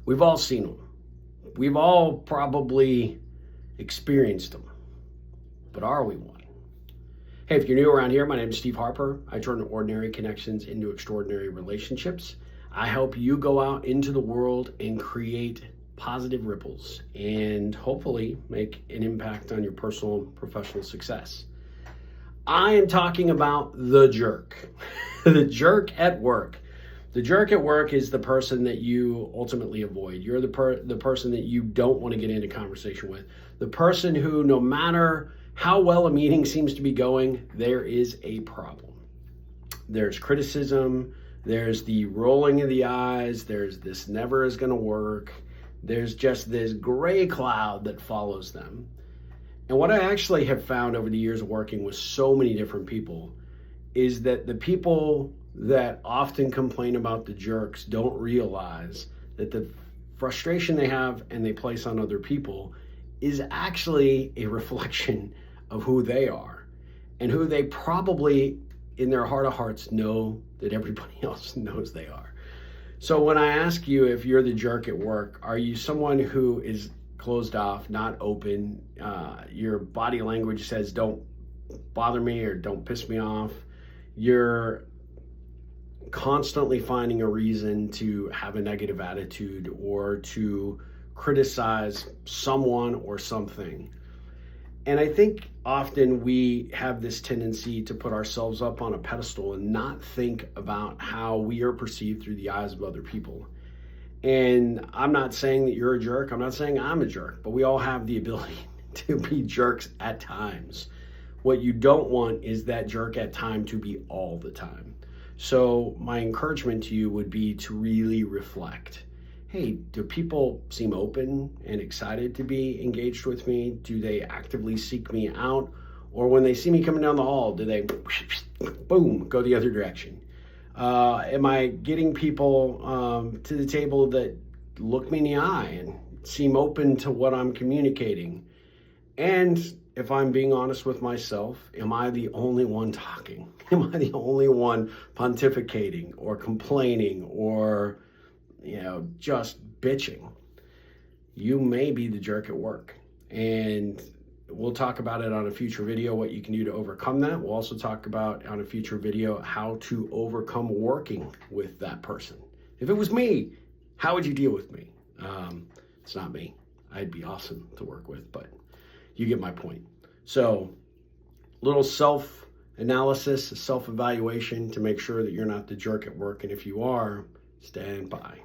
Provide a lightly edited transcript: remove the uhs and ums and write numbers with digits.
We've all seen them. We've all probably experienced them. But are we one? Hey, if you're new around here, my name is Steve Harper. I turn ordinary connections into extraordinary relationships. I help you go out into the world and create positive ripples and hopefully make an impact on your personal and professional success. I am talking about the jerk, the jerk at work. The jerk at work is the person that you ultimately avoid. You're the person that you don't want to get into conversation with. The person who, no matter how well a meeting seems to be going, there is a problem. There's criticism, there's the rolling of the eyes, there's this never is going to work, there's just this gray cloud that follows them. And what I actually have found over the years of working with so many different people is that the people that often complain about the jerks don't realize that the frustration they have and they place on other people is actually a reflection of who they are and who they probably in their heart of hearts know that everybody else knows they are. So when I ask you if you're the jerk at work, are you someone who is closed off, not open? Your body language says don't bother me or don't piss me off. You're constantly finding a reason to have a negative attitude or to criticize someone or something. And I think often we have this tendency to put ourselves up on a pedestal and not think about how we are perceived through the eyes of other people. And I'm not saying that you're a jerk. I'm not saying I'm a jerk, but we all have the ability to be jerks at times. What you don't want is that jerk at time to be all the time. So my encouragement to you would be to really reflect. Hey, do people seem open and excited to be engaged with me? Do they actively seek me out? Or when they see me coming down the hall, do they, boom, go the other direction? Am I getting people to the table that look me in the eye and seem open to what I'm communicating? And if I'm being honest with myself, am I the only one talking? Am I the only one pontificating or complaining or, just bitching? You may be the jerk at work. And we'll talk about it on a future video, what you can do to overcome that. We'll also talk about on a future video how to overcome working with that person. If it was me, how would you deal with me? It's not me. I'd be awesome to work with, but you get my point. So, little self-analysis, self-evaluation to make sure that you're not the jerk at work. And if you are, stand by.